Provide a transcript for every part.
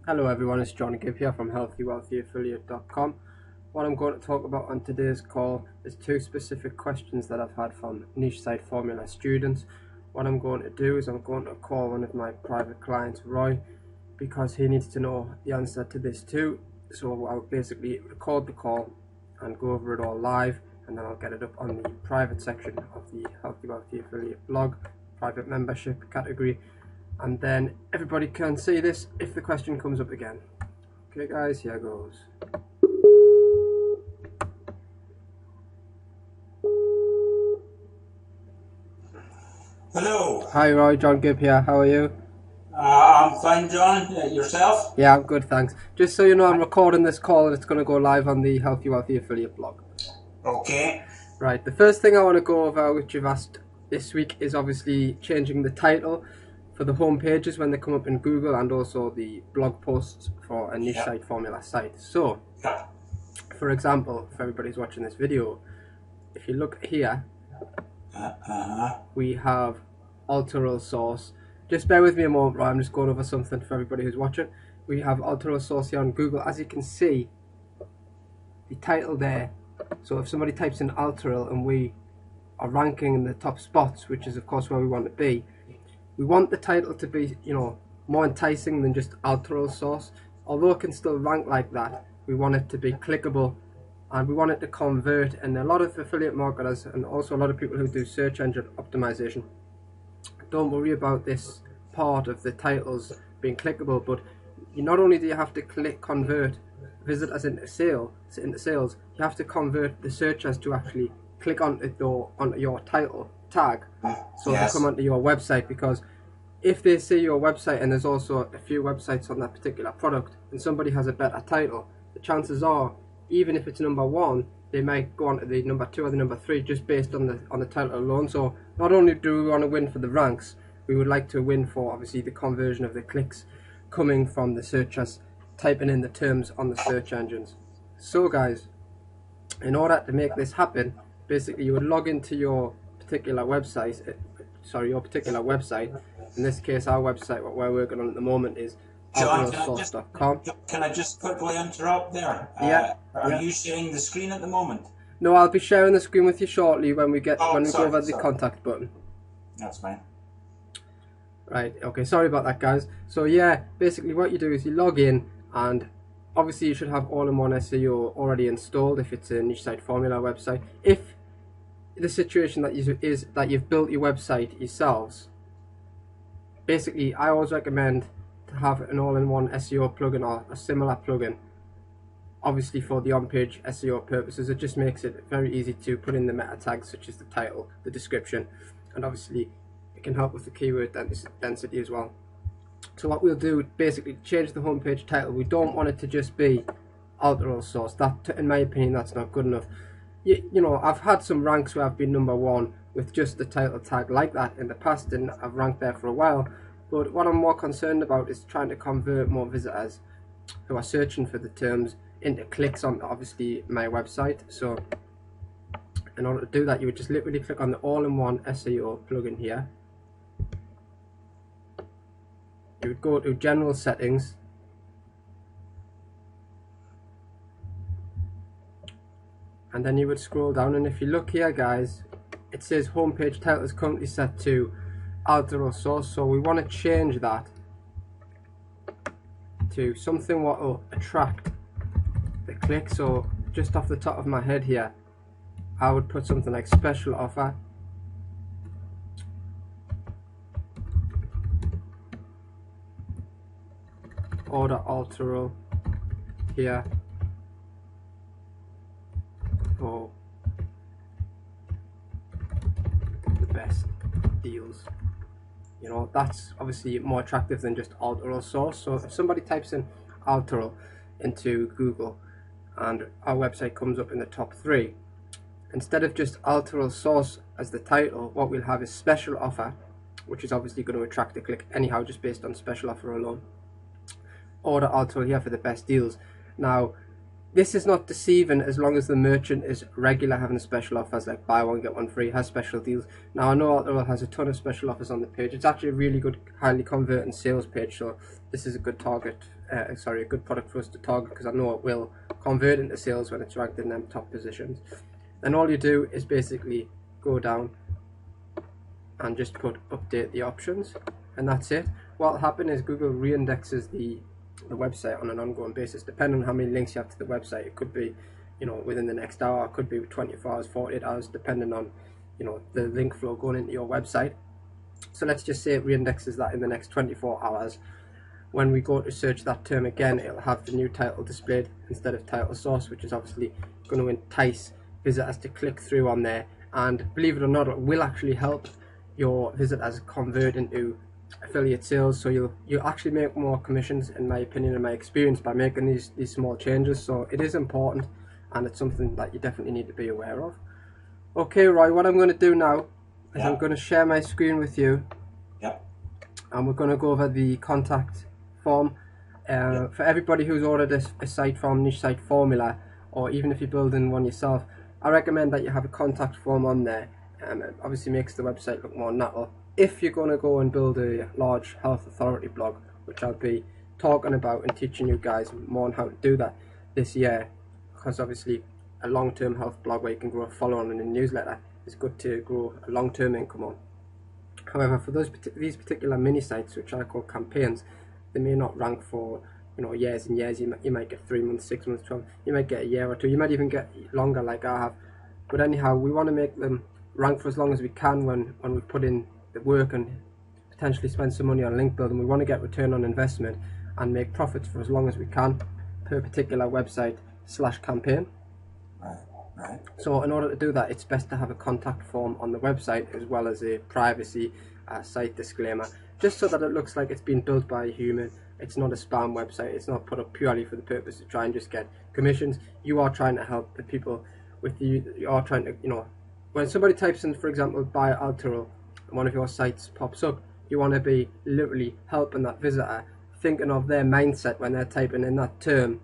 Hello everyone, it's John Gibb here from healthywealthyaffiliate.com. What I'm going to talk about on today's call is two specific questions that I've had from niche site formula students. What I'm going to do is I'm going to call one of my private clients, Roy, because he needs to know the answer to this too. So I'll basically record the call and go over it all live, and then I'll get it up on the private section of the Healthy Wealthy Affiliate blog, private membership category, and then everybody can see this if the question comes up again. Okay guys, here goes. Hello. Hi Roy, John Gibb here, how are you? I'm fine, John. Yourself? Yeah, I'm good, thanks. Just so you know, I'm recording this call and it's going to go live on the Healthy Wealthy Affiliate blog. Okay. Right, the first thing I want to go over, which you've asked this week, is obviously changing the title for the home pages when they come up in Google, and also the blog posts for a niche site formula site. So, for example, if everybody's watching this video, if you look here, we have Alteral Source. Just bear with me a moment, right? I'm just going over something for everybody who's watching. We have Alteral Source here on Google. As you can see, the title there. So if somebody types in Alteral and we are ranking in the top spots, which is of course where we want to be, we want the title to be, more enticing than just Alteral Source. Although it can still rank like that, we want it to be clickable and we want it to convert. And a lot of affiliate marketers and also a lot of people who do search engine optimization don't worry about this part of the titles being clickable, but not only do you have to convert visitors into sales, you have to convert the searchers to actually click onto your title tag, so they come onto your website. Because if they see your website and there's also a few websites on that particular product and somebody has a better title, the chances are, even if it's number one, they might go on to the number two or the number three just based on the title alone. So not only do we want to win for the ranks, we would like to win for obviously the conversion of the clicks coming from the searchers typing in the terms on the search engines. So guys, in order to make this happen, basically you would log into your particular website. In this case, our website, what we're working on at the moment, is alteralsource.com. Can I just quickly interrupt there? Are you sharing the screen at the moment? No, I'll be sharing the screen with you shortly when we go over the contact button. That's fine. Right, okay, sorry about that guys. So yeah, basically what you do is you log in, and obviously you should have all-in-one SEO already installed if it's a niche site formula website. If the situation is that you've built your website yourselves, basically I always recommend to have an all-in-one SEO plugin or a similar plugin, obviously for the on-page SEO purposes. It just makes it very easy to put in the meta tags such as the title, the description, and obviously it can help with the keyword density as well. So what we'll do, basically change the homepage title. We don't want it to just be Alteral Source. That, in my opinion, that's not good enough. You know, I've had some ranks where I've been number one with just the title tag like that in the past, and I've ranked there for a while. But what I'm more concerned about is trying to convert more visitors who are searching for the terms into clicks on obviously my website. So in order to do that, you would just literally click on the all-in-one SEO plugin here. You would go to general settings, and then you would scroll down, and if you look here guys, it says homepage title is currently set to Alteral Source. So we want to change that to something what will attract the click. So just off the top of my head here, I would put something like special offer, order Alteral here for the best deals. You know, that's obviously more attractive than just Alteral Source. So if somebody types in Alteral into Google and our website comes up in the top 3, instead of just Alteral Source as the title, what we'll have is special offer, which is obviously going to attract a click anyhow just based on special offer alone. Order Alteral here for the best deals. Now this is not deceiving as long as the merchant is regular, having special offers like buy one get one free, has special deals. Now I know Altarol has a ton of special offers on the page. It's actually a really good, highly converting sales page, so this is a good target. A good product for us to target, because I know it will convert into sales when it's ranked in them top positions. And all you do is basically go down and just put update the options, and that's it. What will happen is Google reindexes the website on an ongoing basis, depending on how many links you have to the website. It could be, you know, within the next hour, it could be 24 hours, 48 hours, depending on, you know, the link flow going into your website. So let's just say it reindexes that in the next 24 hours. When we go to search that term again, it'll have the new title displayed instead of title source, which is obviously going to entice visitors to click through on there. And believe it or not, it will actually help your visitors convert into affiliate sales. So you'll actually make more commissions, in my opinion and my experience, by making these small changes. So it is important, and it's something that you definitely need to be aware of. Okay, Roy, what I'm going to do now is I'm going to share my screen with you. And we're going to go over the contact form. For everybody who's ordered a site from Niche Site Formula, or even if you're building one yourself, I recommend that you have a contact form on there. It obviously makes the website look more natural. If you're going to go and build a large health authority blog, which I'll be talking about and teaching you guys more on how to do that this year, because obviously a long-term health blog where you can grow a following in a newsletter is good to grow a long-term income on. However, for these particular mini sites, which I call campaigns, they may not rank for, you know, years and years. You might get 3 months, 6 months, 12. You might get a year or two. You might even get longer, like I have. But anyhow, we want to make them rank for as long as we can when we put in the work and potentially spend some money on link building. We want to get return on investment and make profits for as long as we can per particular website / campaign. Right. So in order to do that, it's best to have a contact form on the website, as well as a privacy site disclaimer, just so that it looks like it's been built by a human. It's not a spam website. It's not put up purely for the purpose to try and just get commissions. You are trying to help the people with you. You are trying to, you know, when somebody types in, for example, buy Altarol, and one of your sites pops up, you want to be literally helping that visitor, thinking of their mindset when they're typing in that term.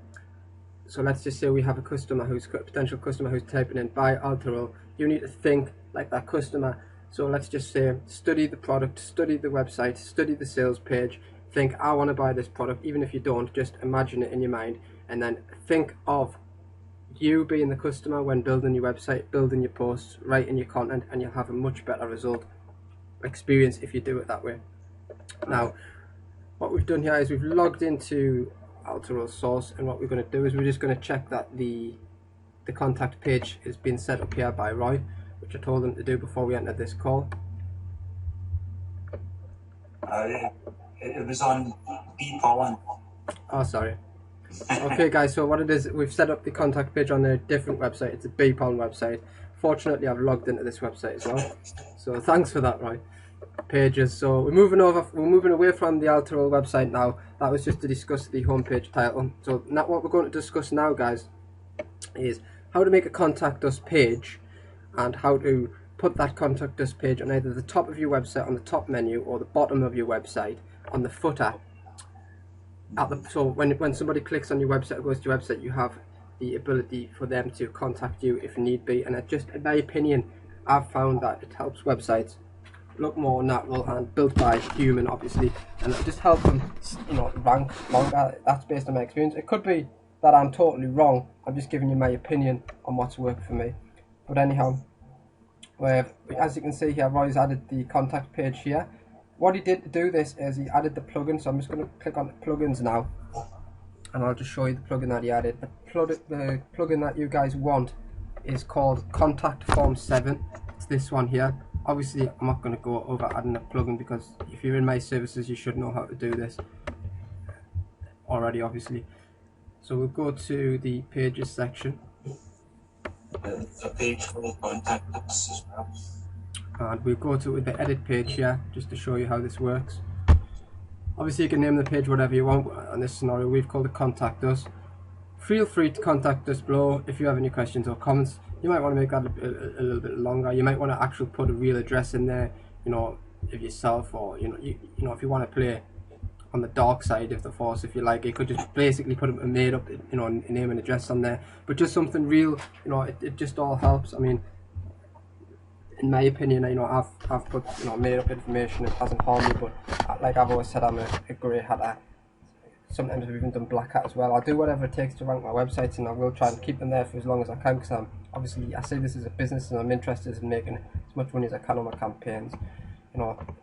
So let's just say we have a potential customer who's typing in buy Altarol. You need to think like that customer. So let's just say study the product, study the website, study the sales page, think I want to buy this product. Even if you don't, just imagine it in your mind, and then think of you being the customer when building your website, building your posts, writing your content, and you'll have a much better experience if you do it that way. Now, what we've done here is we've logged into Altarol Source, and what we're going to do is we're just going to check that the contact page is being set up here by Roy, which I told him to do before we entered this call. It was on bPollen. Oh, sorry. Okay, guys, so what it is, we've set up the contact page on a different website. It's a bPollen website. Fortunately, I've logged into this website as well, so thanks for that, Roy. Pages. So we're moving away from the Altarol website now. That was just to discuss the homepage title. So now what we're going to discuss now, guys, is how to make a contact us page, and how to put that contact us page on either the top of your website on the top menu, or the bottom of your website on the footer. So when somebody clicks on your website or goes to your website, you have the ability for them to contact you if need be. And it just, in my opinion, I've found that it helps websites look more natural and built by a human, obviously, and it'll just help them, you know, rank longer. That's based on my experience. It could be that I'm totally wrong. I'm just giving you my opinion on what's worked for me. But anyhow, as you can see here, Roy's added the contact page here. What he did to do this is he added the plugin. So I'm just going to click on plugins now, and I'll just show you the plugin that he added. The plugin that you guys want is called Contact Form 7. It's this one here. Obviously, I'm not going to go over adding a plugin, because if you're in my services, you should know how to do this already, obviously. So we'll go to the pages section. The page called Contact Us as well. And we'll go to the edit page here, just to show you how this works. Obviously, you can name the page whatever you want. In this scenario, we've called it Contact Us. Feel free to contact us below if you have any questions or comments. You might want to make that a little bit longer. You might want to actually put a real address in there, you know, of yourself, or you know, if you want to play on the dark side of the force, if you like. You could just basically put a made up, name and address on there, but just something real. It just all helps. I mean, in my opinion, I've put made up information. It hasn't harmed me, but like I've always said, I'm a grey hatter. Sometimes I've even done black hat as well. I'll do whatever it takes to rank my websites, and I will try and keep them there for as long as I can, because I say this is a business and I'm interested in making as much money as I can on my campaigns.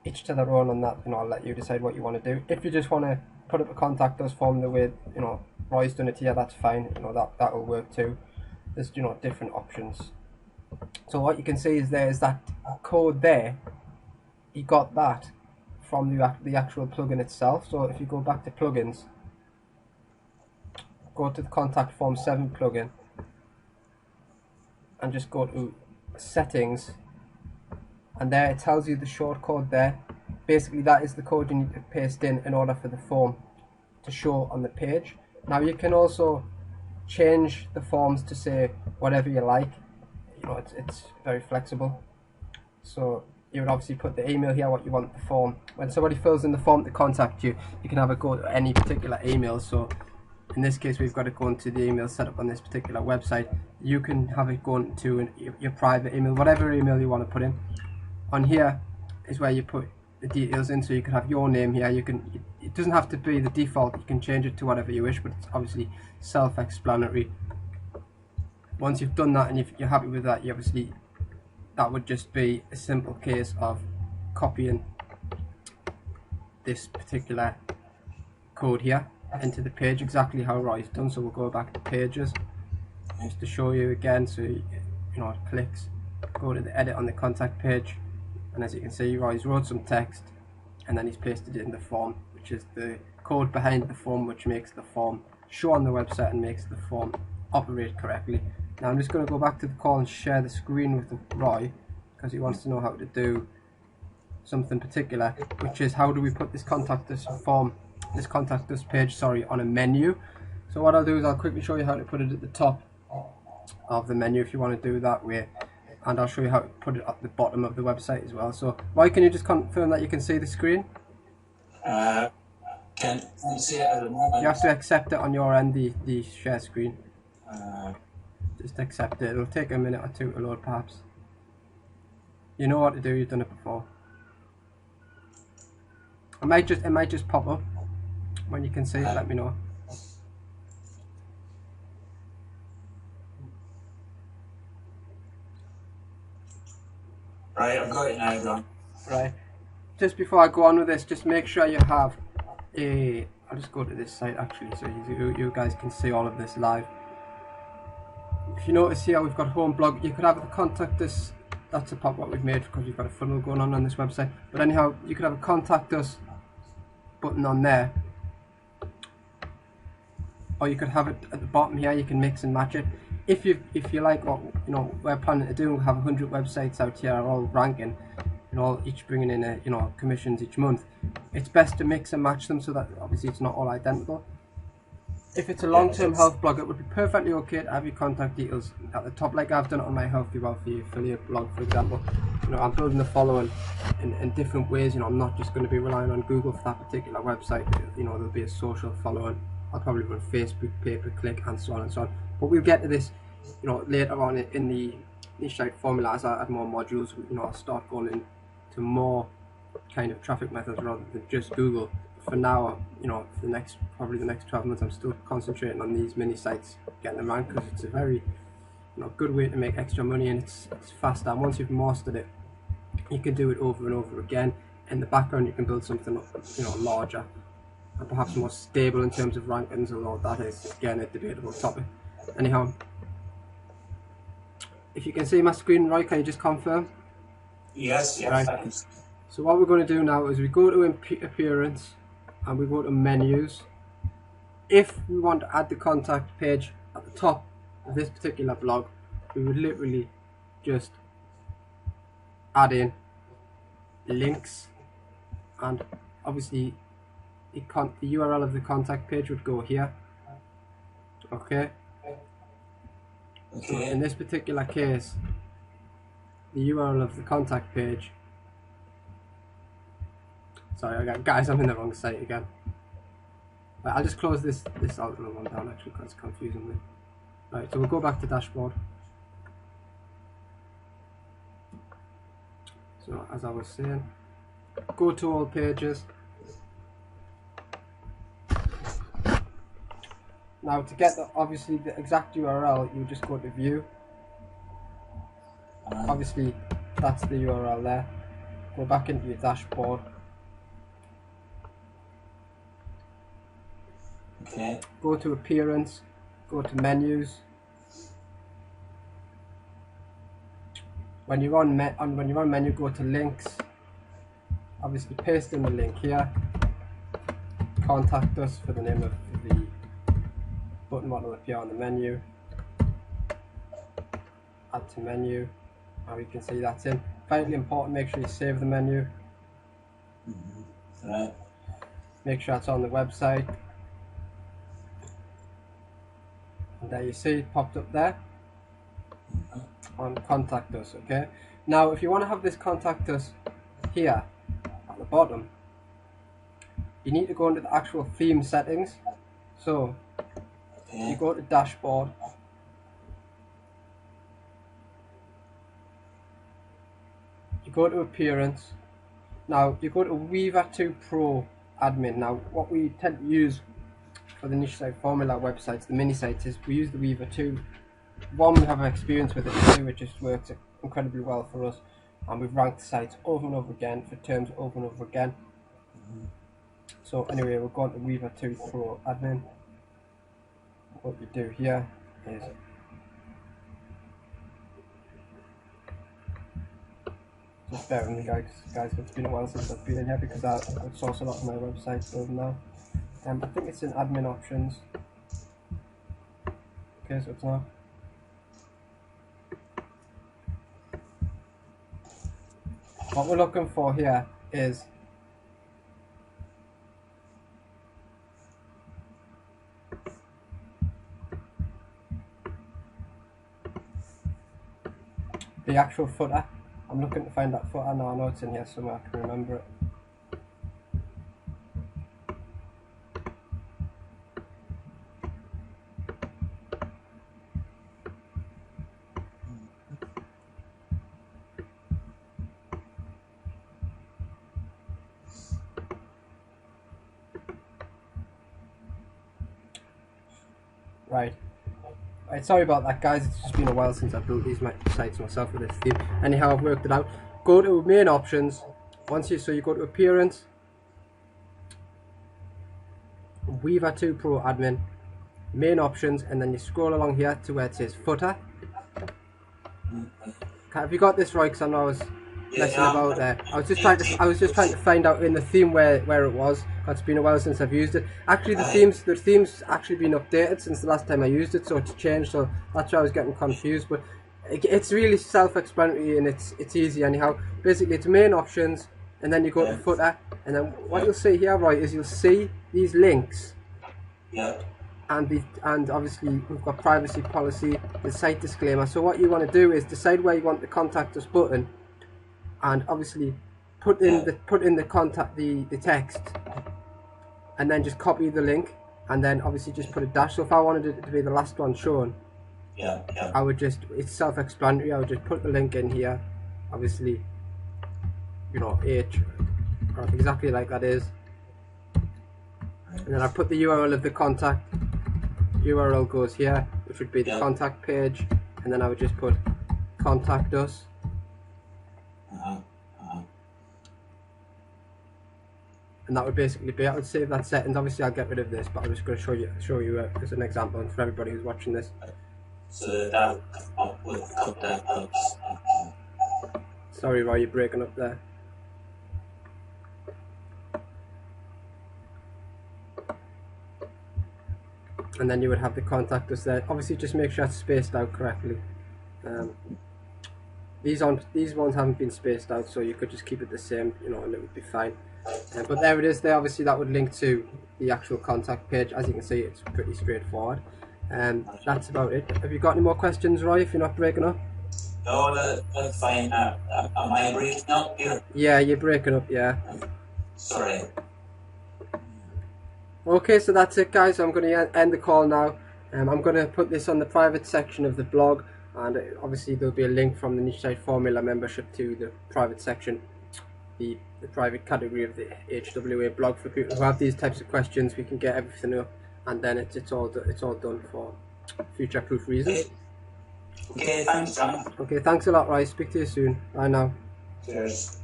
Each to their own on that. I'll let you decide what you want to do. If you just want to put up a contact us form the way Roy's done it here, that's fine. That will work too. There's different options. So what you can see is there's that code there. You got that from the actual plugin itself. So if you go back to plugins, go to the Contact Form 7 plugin, and just go to settings, and there it tells you the short code there. Basically that is the code you need to paste in order for the form to show on the page. Now you can also change the forms to say whatever you like. It's very flexible. So you would obviously put the email here, what you want the form. When somebody fills in the form to contact you, you can have it go to any particular email. So in this case, we've got it going to the email set up on this particular website. You can have it going to your private email, whatever email you want to put in. On here is where you put the details in, so you can have your name here. It doesn't have to be the default, you can change it to whatever you wish, but it's obviously self-explanatory. Once you've done that and you're happy with that, that would just be a simple case of copying this particular code here into the page, exactly how Roy's done. So we'll go back to pages just to show you again. So it clicks, go to the edit on the contact page, and as you can see, Roy's wrote some text and then he's pasted it in the form, which is the code behind the form, which makes the form show on the website and makes the form operate correctly. Now I'm just going to go back to the call and share the screen with Roy, because he wants to know how to do something particular, which is how do we put this contact us page on a menu. So what I'll do is I'll quickly show you how to put it at the top of the menu if you want to do it that way, and I'll show you how to put it at the bottom of the website as well. So Roy, can you just confirm that you can see the screen? Can you see it at the moment? You have to accept it on your end, the share screen. Just accept it. It'll take a minute or two to load perhaps. You know what to do, you've done it before. It might just pop up. When you can see it, let me know. Right, I've got it now, Don. Right. Just before I go on with this, just make sure you have I'll just go to this site actually, so you guys can see all of this live. If you notice here, we've got home blog. You could have a contact us. That's a pop what we've made because we've got a funnel going on this website. But anyhow, you could have a contact us button on there, or you could have it at the bottom here. You can mix and match it. If you like what we're planning to do, have 100 websites out here all ranking, each bringing in commissions each month. It's best to mix and match them so that obviously it's not all identical. If it's a long-term health blog, it would be perfectly okay to have your contact details at the top, like I've done it on my Healthy Wealthy affiliate blog, for example. I'm building the following in different ways. I'm not just going to be relying on Google for that particular website. There'll be a social following. I'll probably run Facebook, pay-per-click, and so on and so on. But we'll get to this, later on in the niche site formula as I add more modules. I'll start going into more kind of traffic methods rather than just Google. For now, for probably the next 12 months, I'm still concentrating on these mini sites, getting them ranked, because it's a very good way to make extra money, and it's fast. And once you've mastered it, you can do it over and over again. In the background, you can build something larger and perhaps more stable in terms of rankings, although that is again a debatable topic. Anyhow, if you can see my screen, Roy, can you just confirm? Yes. Right. So what we're going to do now is we go to appearance and we go to menus. If we want to add the contact page at the top of this particular blog, we would literally just add in links, and obviously the URL of the contact page would go here. Okay. So in this particular case, the URL of the contact page. Sorry, I'm in the wrong site again. Right, I'll just close this Altera one down actually because it's confusing me. Right, so we'll go back to dashboard. So as I was saying, go to all pages. Now to get obviously the exact URL, you just go to view. Obviously that's the URL there. Go back into your dashboard. Okay. Go to appearance, go to menus. When you're on menu, go to links. Obviously paste in the link here. Contact us for the name of the button what will appear on the menu. Add to menu. Now you can see that's in. Vitally important, make sure you save the menu. Right. Make sure it's on the website. And there you see it popped up there. On contact us, okay? Now if you want to have this contact us here at the bottom, you need to go into the actual theme settings. So you go to dashboard, you go to appearance. Now you go to Weaver 2 Pro admin. Now what we tend to use for the niche site formula websites, the mini sites, is we use the Weaver 2. One, we have experience with it, two, it just works incredibly well for us, and we've ranked sites over and over again for terms over and over again. So anyway, we're going to Weaver 2 Pro admin. What you do here is just bear with me guys, it's been a while since I've been in here because I outsource a lot of my websites over now. I think it's in admin options. Okay, so it's not. What we're looking for here is the actual footer. I'm looking to find that footer now. I know it's in here somewhere, I can remember it. Right, sorry about that guys, it's just been a while since I built these sites myself with this theme. Anyhow, I've worked it out. Go to main options. So you go to appearance, Weaver 2 Pro admin, main options, and then you scroll along here to where it says footer. Have you got this right? Because I know I was messing about there. I was just trying to find out in the theme where it was. It's been a while since I've used it. Actually, the theme's actually been updated since the last time I used it, so it's changed. So that's why I was getting confused. But it's really self-explanatory and it's easy anyhow. Basically, it's main options, and then you go to footer, and then what you'll see here, right, is you'll see these links. Yeah. And obviously we've got privacy policy, the site disclaimer. So what you want to do is decide where you want the contact us button, and obviously put in the text, and then just copy the link, and then obviously just put a dash. So if I wanted it to be the last one shown, I would just, it's self-explanatory, I would just put the link in here, obviously, you know, exactly like that is, and then I put the URL of the contact. URL goes here, which would be the contact page, and then I would just put contact us. And that would basically be, I would save that settings. Obviously I'll get rid of this, but I'm just going to show you as an example, and for everybody who's watching this. So that would contact us. Sorry Roy, you're breaking up there. And then you would have the contact us there. Obviously just make sure it's spaced out correctly. These ones haven't been spaced out, so you could just keep it the same, you know, and it would be fine. But there it is there. Obviously that would link to the actual contact page. As you can see, it's pretty straightforward. And that's about it. Have you got any more questions, Roy, if you're not breaking up? No, that's fine. Am I breaking up here? Yeah, you're breaking up, yeah. Sorry. Okay, so that's it, guys. I'm going to end the call now. I'm going to put this on the private section of the blog, and obviously there'll be a link from the Niche Site Formula membership to the private section, the private category of the HWA blog for people who have these types of questions. We can get everything up, and then it's all done for future-proof reasons. Okay, thanks, John. Okay, thanks a lot, Roy. Speak to you soon. Bye now. Cheers.